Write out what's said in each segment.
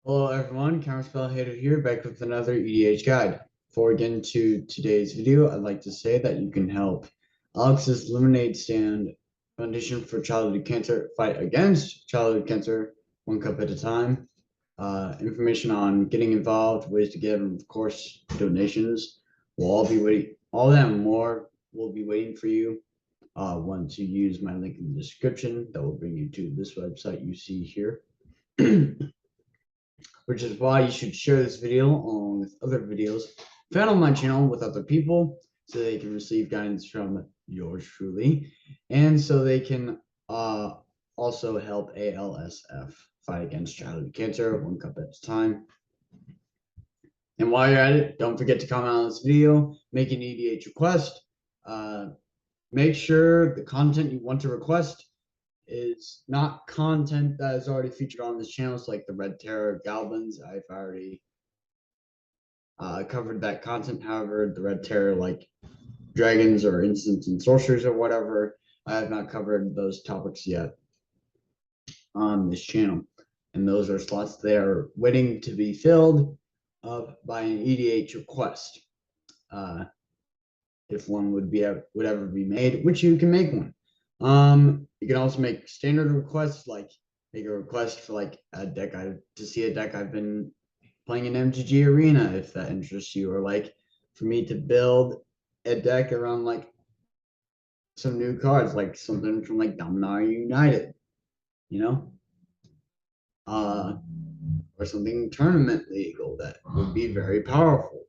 Hello everyone, Counterspell Hater here, back with another EDH guide. Before we get into today's video, I'd like to say that you can help Alex's Lemonade Stand Foundation for Childhood Cancer fight against childhood cancer, one cup at a time. Information on getting involved, ways to give, and of course, donations will all be waiting. All that and more will be waiting for you once you use my link in the description. That will bring you to this website you see here. Which is why you should share this video along with other videos found on my channel with other people so they can receive guidance from yours truly and so they can also help ALSF fight against childhood cancer one cup at a time. And while you're at it, don't forget to comment on this video, make an EDH request. Make sure the content you want to request is not content that is already featured on this channel. It's like the Red Terror Goblins. I've already covered that content. However, the Red Terror, like dragons or instants and sorcerers or whatever, I have not covered those topics yet on this channel. And those are slots that are waiting to be filled up by an EDH request. If one would ever be made, which you can make one. You can also make standard requests, like make a request for like a deck to see a deck I've been playing in MTG Arena, if that interests you, or like for me to build a deck around like some new cards, like something from like Dominaria United, you know, or something tournament legal that would be very powerful.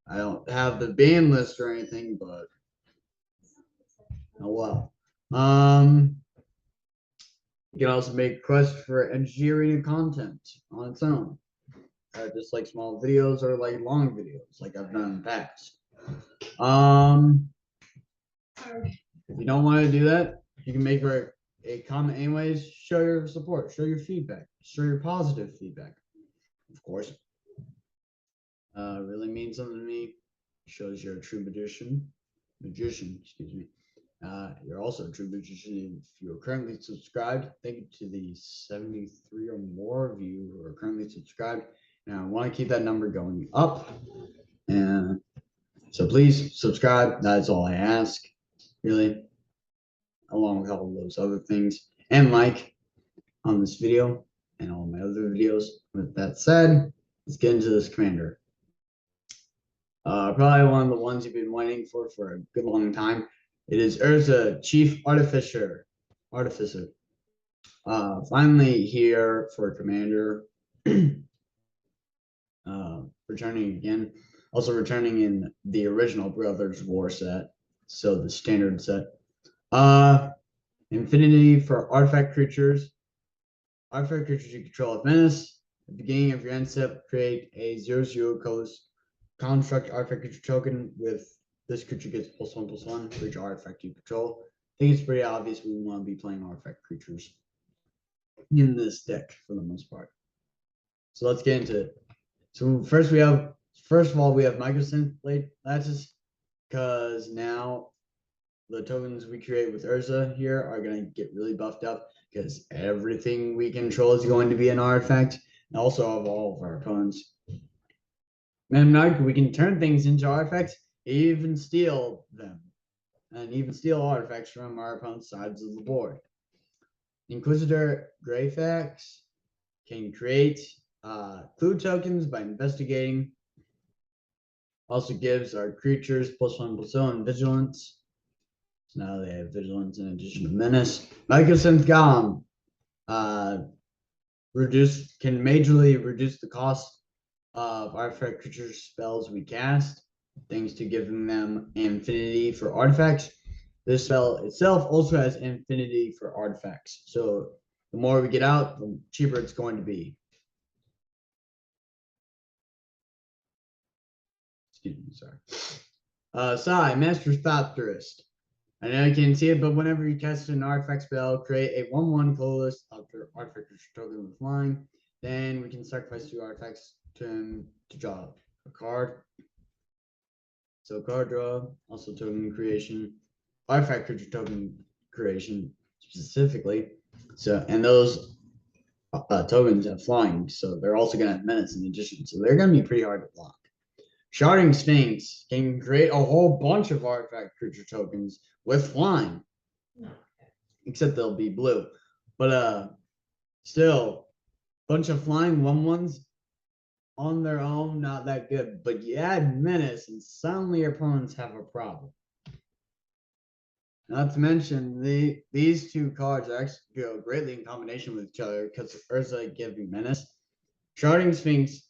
I don't have the ban list or anything, but oh well. You can also make requests for MTG Arena content on its own, just like small videos or like long videos, like I've done in the past. If you don't want to do that, you can make a comment anyways. Show your support, show your feedback, show your positive feedback. Of course, really means something to me. Shows you're a true magician. Excuse me. You're also a true magician if you're currently subscribed. Thank you to the 73 or more of you who are currently subscribed. And I want to keep that number going up. And so please subscribe. That's all I ask, really, along with all of those other things. And like on this video and all my other videos. With that said, let's get into this commander. Probably one of the ones you've been waiting for a good long time. It is Urza, Chief Artificer. Finally here for Commander. Returning again. Also returning in the original Brothers War set. So the standard set. Infinity for artifact creatures. Artifact creatures you control of menace. At the beginning of your end step, create a 0/0 colorless construct artifact creature token with this creature gets +1/+1 for each artifact you control. I think it's pretty obvious we want to be playing artifact creatures in this deck for the most part. So let's get into it. So first of all, we have Microsynth Lattice, because now the tokens we create with Urza here are going to get really buffed up because everything we control is going to be an artifact, and also of all of our opponents. And we can turn things into artifacts, even steal them, and even steal artifacts from our opponent's sides of the board. Inquisitor Greyfax can create clue tokens by investigating. Also gives our creatures +1/+1 vigilance. So now they have vigilance in addition to menace. Microsynth Golem can majorly reduce the cost of artifact creature spells we cast, thanks to giving them infinity for artifacts. This spell itself also has infinity for artifacts. So the more we get out, the cheaper it's going to be. Excuse me, sorry. Sai, Master Thopterist. I know you can't see it, but whenever you cast an artifact spell, create a 1/1 colorless artifact creature token with flying. Then we can sacrifice 2 artifacts to draw a card. So card draw, also token creation, artifact creature token creation specifically. So, and those tokens have flying, so they're also going to have menace in addition. So they're going to be pretty hard to block. Sharding Sphinx can create a whole bunch of artifact creature tokens with flying, except they'll be blue. But still, bunch of flying 1/1s on their own, not that good. But you add menace, and suddenly your opponents have a problem. Not to mention, these two cards actually go greatly in combination with each other because Urza gives you menace. Sharding Sphinx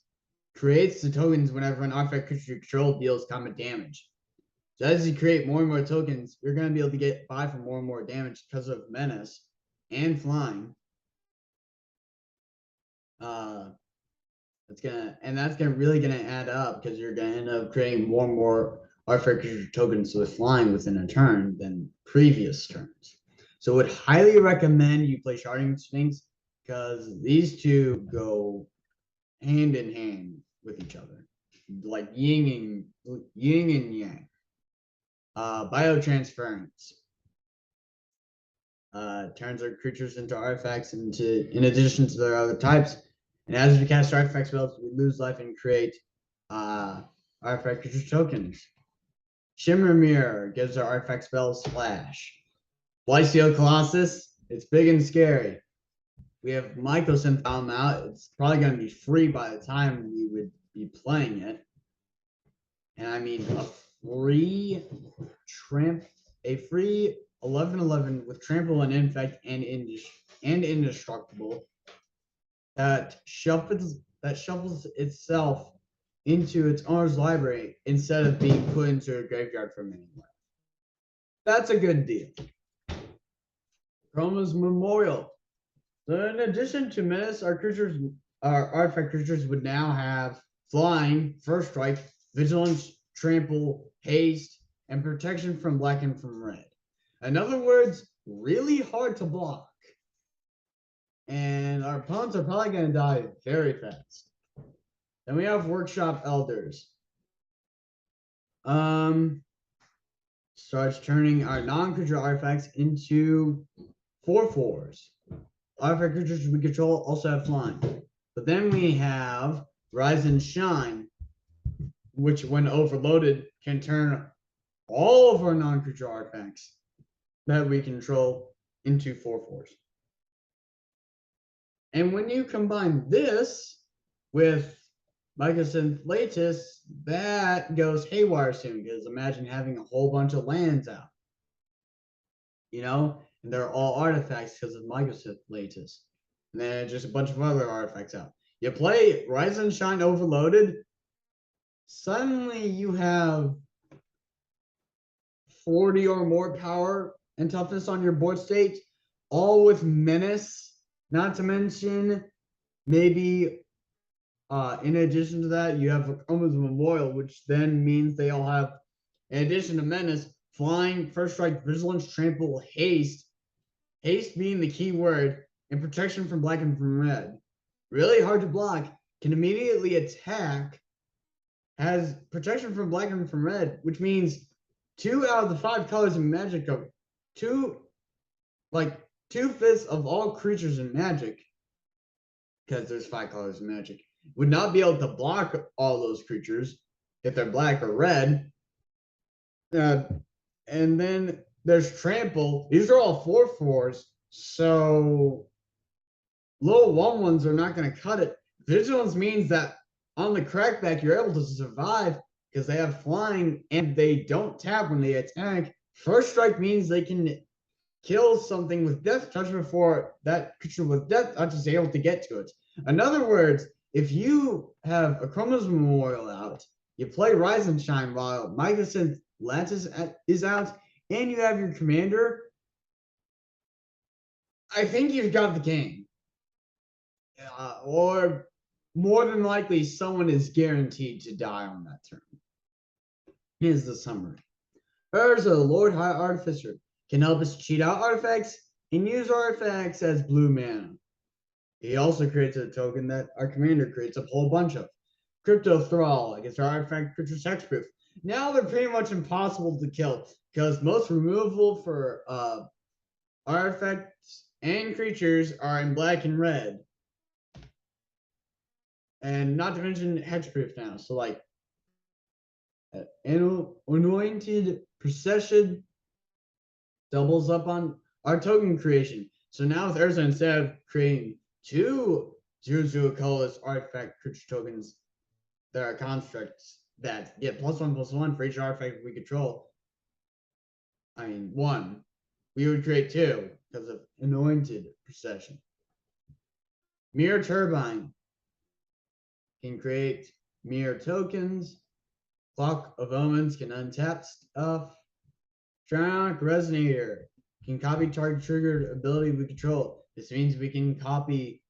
creates the tokens whenever an artifact creature you control deals combat damage. So as you create more and more tokens, you're going to be able to get by for more and more damage because of menace and flying. That's really gonna add up because you're gonna end up creating more and more artifact creature tokens with flying within a turn than previous turns. So would highly recommend you play Sharding Sphinx because these two go hand in hand with each other, like yin and yang. Biotransference turns our creatures into artifacts in addition to their other types. And as we cast artifact spells, we lose life and create artifact creature tokens. Shimmer Mirror gives our artifact spells Splash. Blightsteel Colossus, it's big and scary. We have Mycosynth out. It's probably going to be free by the time we would be playing it. And I mean, a free 11/11 with Trample and Infect and Indestructible that shuffles itself into its owner's library instead of being put into a graveyard for many life. That's a good deal. Chroma's Memorial. So in addition to menace, our artifact creatures would now have flying, first strike, vigilance, trample, haste, and protection from black and from red. In other words, really hard to block. And our opponents are probably going to die very fast. Then we have Workshop Elders. Starts turning our non-creature artifacts into 4/4s. Artifact creatures we control also have flying. But then we have Rise and Shine, which when overloaded can turn all of our non-creature artifacts that we control into 4/4s. And when you combine this with Mycosynth Lattice, that goes haywire soon, because imagine having a whole bunch of lands out. And they're all artifacts because of Mycosynth Lattice. And then just a bunch of other artifacts out. You play Rise and Shine overloaded, suddenly you have 40 or more power and toughness on your board state, all with menace. Not to mention, maybe in addition to that, you have Chroma's Memorial, which then means they all have, in addition to menace, flying, first strike, vigilance, trample, haste. Haste being the key word, and protection from black and from red. Really hard to block, can immediately attack, has protection from black and from red, which means 2 out of the 5 colors in Magic of 2/5 of all creatures in Magic, because there's 5 colors in Magic, would not be able to block all those creatures if they're black or red. And then there's Trample. These are all 4/4s, so little 1/1s are not going to cut it. Vigilance means that on the crackback, you're able to survive because they have flying and they don't tap when they attack. First strike means they can kill something with death touch before that creature with death touch is able to get to it. In other words, if you have a Chroma's Memorial out, you play Rise and Shine while Mycosynth Lattice is out, and you have your commander, I think you've got the game. Or more than likely, someone is guaranteed to die on that turn. Here's the summary. Urza, Lord High Artificer, can help us cheat out artifacts and use artifacts as blue mana. He also creates a token that our commander creates a whole bunch of. Crypto Thrall against our artifact creatures hexproof. Now they're pretty much impossible to kill because most removal for artifacts and creatures are in black and red. And not to mention hexproof now. So like anointed procession doubles up on our token creation. So now with Urza, instead of creating 2/0/0 colorless artifact creature tokens that are constructs that get +1/+1 for each artifact we control, I mean 1, we would create 2 because of anointed procession. Mirror Turbine can create mirror tokens. Clock of Omens can untap stuff. Tronic Resonator can copy target triggered ability we control. This means we can copy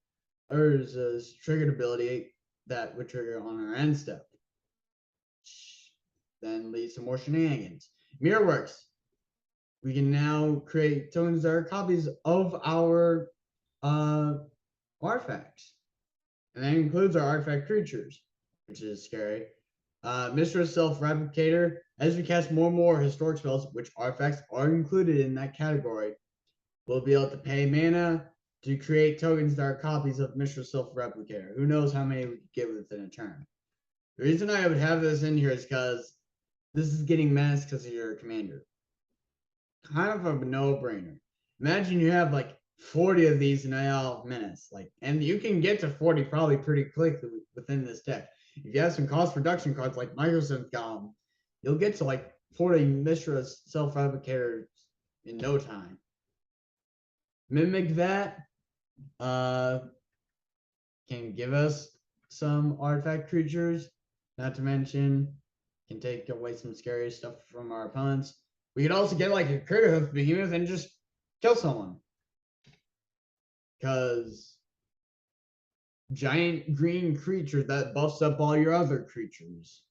Urza's triggered ability that would trigger on our end step. Then leads to more shenanigans. Mirrorworks. We can now create tokens that are copies of our artifacts. And that includes our artifact creatures, which is scary. Mistress Self-Replicator. As we cast more and more historic spells, which artifacts are included in that category, we'll be able to pay mana to create tokens that are copies of Mistress Self-Replicator. Who knows how many we could get within a turn. The reason I would have this in here is because this is getting menaced because of your commander. Kind of a no-brainer. Imagine you have like 40 of these in AL menace, and you can get to 40 probably pretty quickly within this deck. If you have some cost reduction cards like Microsynth Golem, you'll get to like 40 Mistress Self-Replicators in no time. Mimic that can give us some artifact creatures, not to mention can take away some scary stuff from our opponents. We could also get like a Critter Hoof Behemoth and just kill someone. Because giant green creature that buffs up all your other creatures.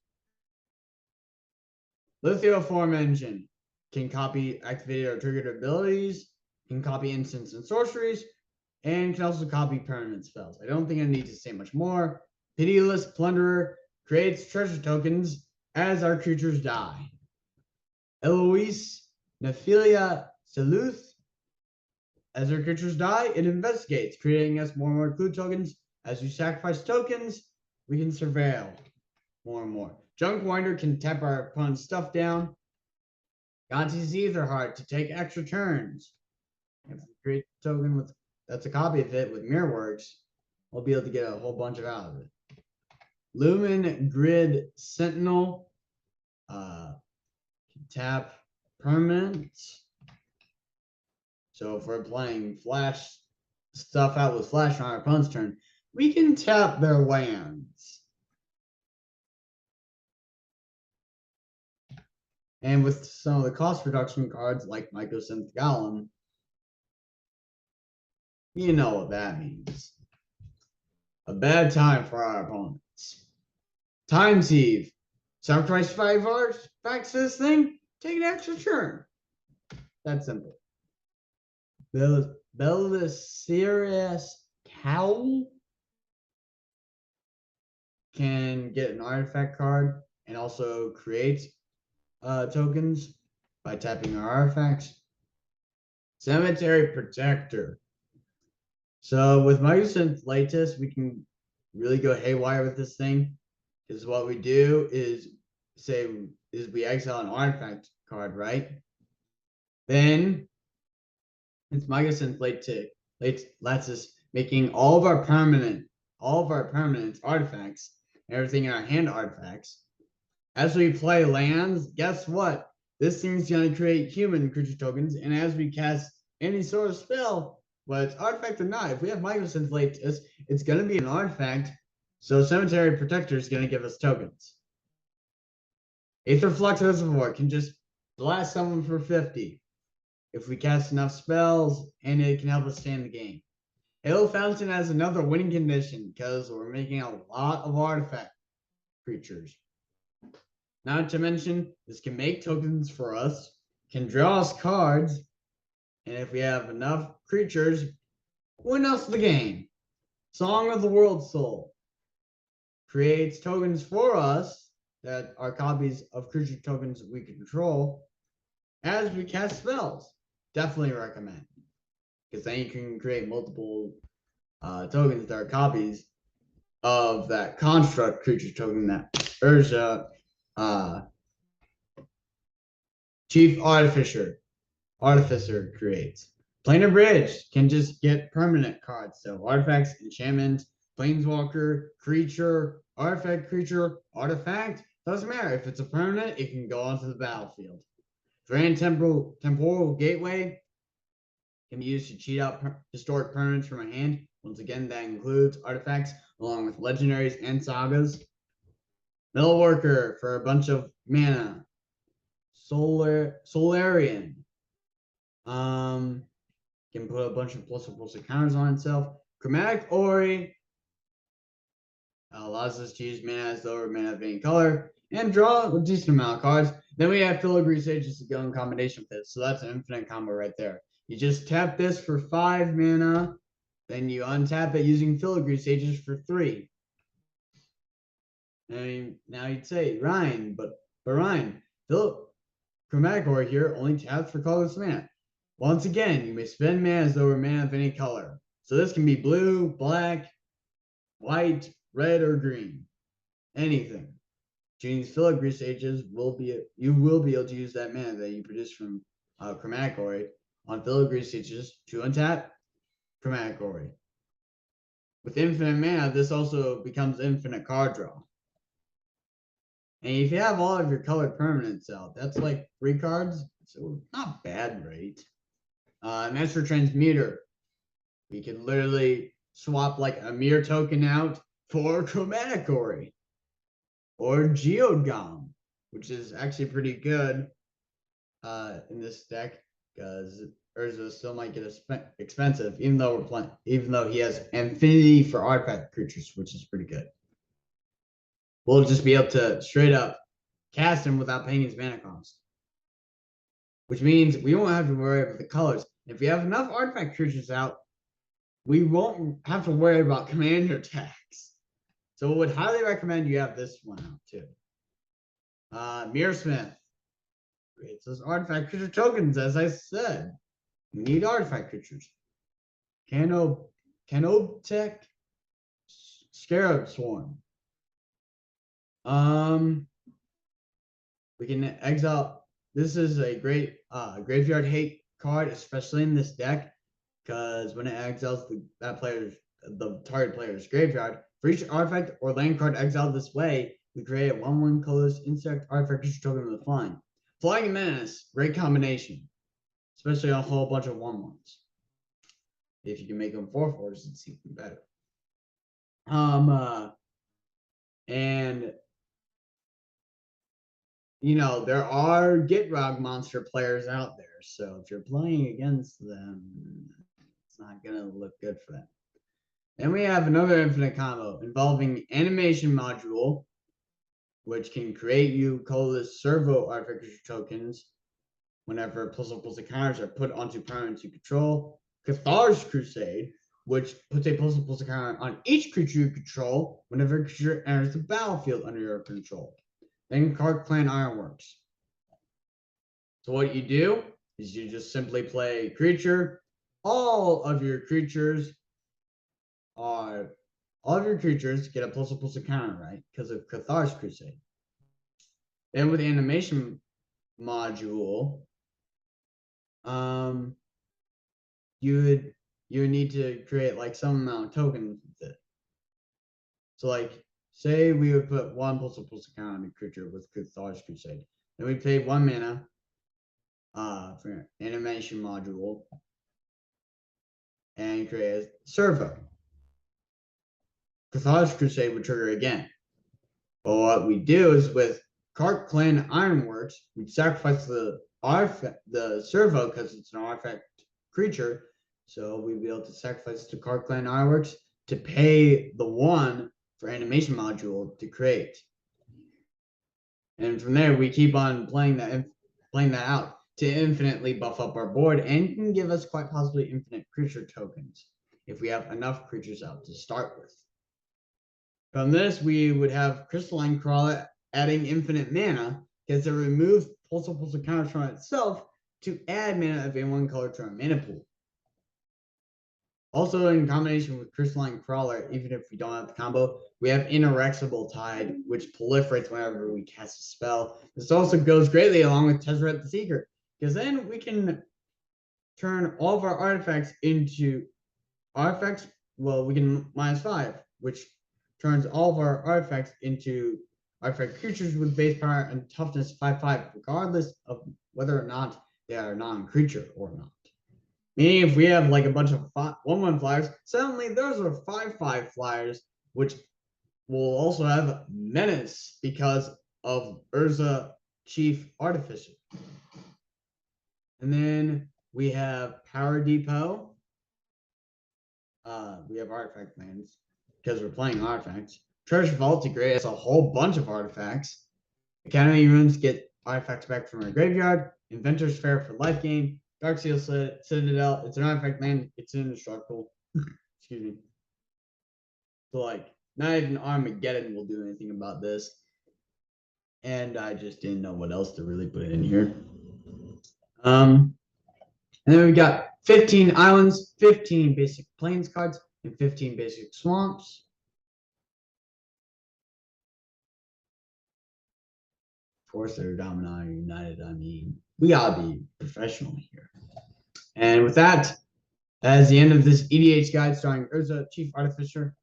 Lithoform Engine can copy activated or triggered abilities, can copy instants and sorceries, and can also copy permanent spells. I don't think I need to say much more. Pitiless Plunderer creates treasure tokens as our creatures die. Eloise Nephilia Seluth. As our creatures die, it investigates, creating us more and more clue tokens. As we sacrifice tokens, we can surveil more and more. Junk Winder can tap our opponent's stuff down. Gonti's Etherheart to take extra turns. If we create a token that's a copy of it with Mirrorworks, we'll be able to get a whole bunch out of it. Lumen Grid Sentinel can tap permanents. So if we're playing flash stuff out with flash on our opponent's turn, we can tap their lands. And with some of the cost reduction cards like Microsynth Golem, you know what that means. A bad time for our opponents. Time Thief. Sacrifice 5 artifacts to this thing, take an extra turn. That's simple. Belisarius Cowl can get an artifact card and also create tokens by tapping our artifacts. Cemetery Protector. So with Microsynth latest, we can really go haywire with this thing. Because what we do is we exile an artifact card, right? Then it's Microsynth lets us making all of our permanent artifacts and everything in our hand artifacts. As we play lands, guess what? This thing's gonna create human creature tokens, and as we cast any sort of spell, whether it's artifact or not, if we have Microsynth latest, it's gonna be an artifact. So Cemetery Protector is gonna give us tokens. Aetherflux Reservoir can just blast someone for 50 if we cast enough spells, and it can help us stay in the game. Halo Fountain has another winning condition because we're making a lot of artifact creatures. Not to mention, this can make tokens for us, can draw us cards, and if we have enough creatures, win us the game. Song of the World Soul creates tokens for us that are copies of creature tokens we control as we cast spells. Definitely recommend, because then you can create multiple tokens that are copies of that construct creature token that Urza, Chief Artificer creates. Planar Bridge can just get permanent cards. So artifacts, enchantment, planeswalker, creature, artifact. Doesn't matter. If it's a permanent, it can go onto the battlefield. Grand Temporal Gateway can be used to cheat out historic permanents from a hand. Once again, that includes artifacts along with legendaries and sagas. Metal Worker for a bunch of mana. Solarian. Can put a bunch of plus counters on itself. Chromatic Ori allows us to use mana as lower mana of any color and draw a decent amount of cards. Then we have Filigree Sages to go in combination with this. So that's an infinite combo right there. You just tap this for 5 mana, then you untap it using Filigree Sages for 3. I mean, now you'd say, Ryan, but Ryan, Chromatic Ori here only taps for colorless mana. Once again, you may spend mana as lower mana of any color. So this can be blue, black, white, red, or green. Anything. Choosing Filigree Sages you will be able to use that mana that you produce from Chromatic Ori on Filigree Sages to untap Chromatic Ori. With infinite mana, this also becomes infinite card draw. And if you have all of your colored permanents out, that's like 3 cards. So not bad, right? Master Transmuter. We can literally swap like a mirror token out for Chromatic Ori or Geogam, which is actually pretty good in this deck because Urza still might get expensive, even though he has Infinity for artifact creatures, which is pretty good. We'll just be able to straight up cast him without paying his mana cost, which means we won't have to worry about the colors. If we have enough artifact creatures out, we won't have to worry about commander attacks. So I would highly recommend you have this one out too. Mirrorsmith creates those artifact creature tokens, as I said. We need artifact creatures. Canoptech Scarab Swarm. We can exile. This is a great graveyard hate card, especially in this deck, because when it exiles the target player's graveyard, for each artifact or land card exiled this way, we create a 1/1 colorless insect artifact creature token with flying. Flying and Menace, great combination, especially a whole bunch of 1/1s. If you can make them 4/4s, it's even better. And you know, there are Gitrog monster players out there, so if you're playing against them, it's not gonna look good for them. Then we have another infinite combo involving Animation Module, which can create you colorless servo artifact tokens whenever plus counters are put onto permanents you control. Cathar's Crusade, which puts a plus counter on each creature you control whenever a creature enters the battlefield under your control. Then Card Clan Ironworks. So what you do is you just simply play creature. All of your creatures get a plus counter, right? Because of Cathar's Crusade. Then with the Animation Module, you would need to create like some amount of tokens with it. So like, say we would put 1 plus counter on a creature with Cathar's Crusade. Then we pay 1 mana for Animation Module and create a servo. Cathar's Crusade would trigger again. But what we do is with Cart Clan Ironworks, we sacrifice the servo because it's an artifact creature. So we'd be able to sacrifice to Cart Clan Ironworks to pay the 1 for Animation Module to create. And from there, we keep on playing that out to infinitely buff up our board and can give us quite possibly infinite creature tokens if we have enough creatures out to start with. From this, we would have Crystalline Crawler adding infinite mana because it removes plus counters from itself to add mana of any one color to our mana pool. Also, in combination with Crystalline Crawler, even if we don't have the combo, we have Inerexible Tide, which proliferates whenever we cast a spell. This also goes greatly along with Tezzeret the Seeker, because then we can turn all of our artifacts into artifacts. Well, we can -5, which turns all of our artifacts into artifact creatures with base power and toughness 5/5, regardless of whether or not they are non-creature or not. Meaning, if we have like a bunch of 1/1 flyers, suddenly those are 5/5 flyers, which will also have menace because of Urza Chief Artificer. And then we have Power Depot. We have artifact lands because we're playing artifacts. Treasure Vault to great as a whole bunch of artifacts. Academy Runes get artifacts back from our graveyard. Inventor's Fair for life gain. Darksteel Citadel, it's an artifact land, it's indestructible. Excuse me. So, like, not even Armageddon will do anything about this. And I just didn't know what else to really put in here. And then we got 15 islands, 15 basic plains cards, and 15 basic swamps. Of course, they're Dominar United. I mean, we gotta be professional here. And with that, that is the end of this EDH guide starring Urza, Chief Artificer.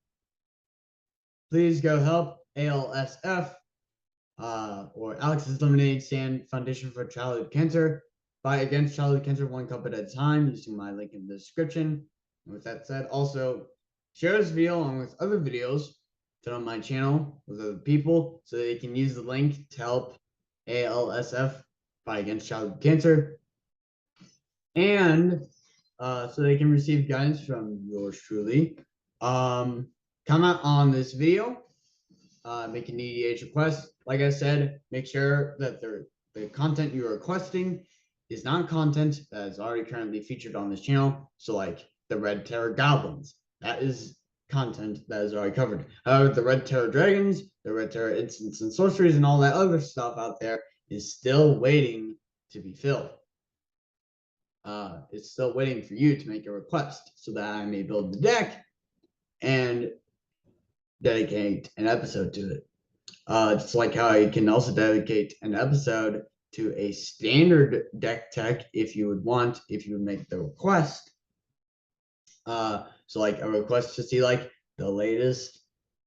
Please go help ALSF or Alex's Lemonade Stand Foundation for Childhood Cancer. Fight against childhood cancer one cup at a time using my link in the description. And with that said, also share this video along with other videos to on my channel with other people so they can use the link to help ALSF fight against childhood cancer. And so they can receive guidance from yours truly. Comment on this video, make an EDH request. Like I said, make sure that the content you're requesting is not content that is already currently featured on this channel. So like the Red Terror Goblins, that is content that is already covered. However, the Red Terror Dragons, the Red Terror Instants and Sorceries, and all that other stuff out there is still waiting to be filled. It's still waiting for you to make a request so that I may build the deck and dedicate an episode to it. Just like how I can also dedicate an episode to a standard deck tech if you would make the request. So like a request to see like the latest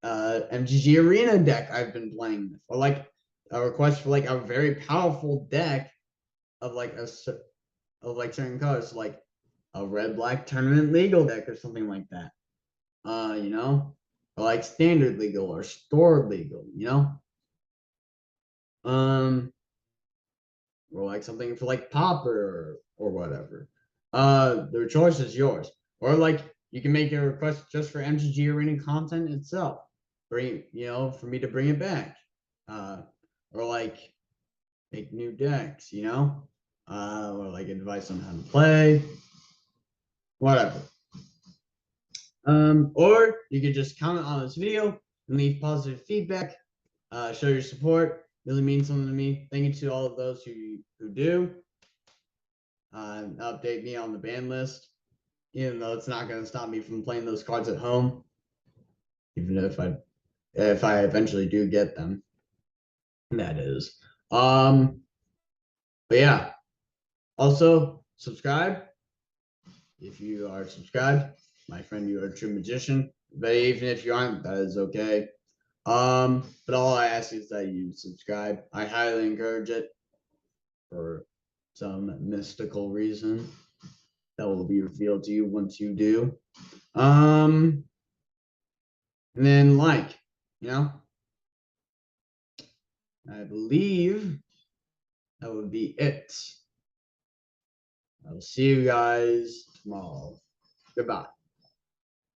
MGG Arena deck I've been playing with, or like a request for like a very powerful deck of like certain colors, so like a red-black tournament legal deck or something like that. You know, or like standard legal or stored legal, you know. Or like something for like Popper or whatever. The choice is yours. Or like you can make a request just for MGG Arena content itself. For me to bring it back. Or like make new decks, you know? Or like advice on how to play. Whatever. Or you could just comment on this video and leave positive feedback. Show your support. Really means something to me. Thank you to all of those who do. Update me on the ban list, even though it's not going to stop me from playing those cards at home. Even if I eventually do get them, that is. But yeah. Also subscribe if you are subscribed. My friend, you are a true magician. But even if you aren't, that is okay. But all I ask is that you subscribe. I highly encourage it for some mystical reason that will be revealed to you once you do. And then like, you know, I believe that would be it. I'll see you guys tomorrow. Goodbye.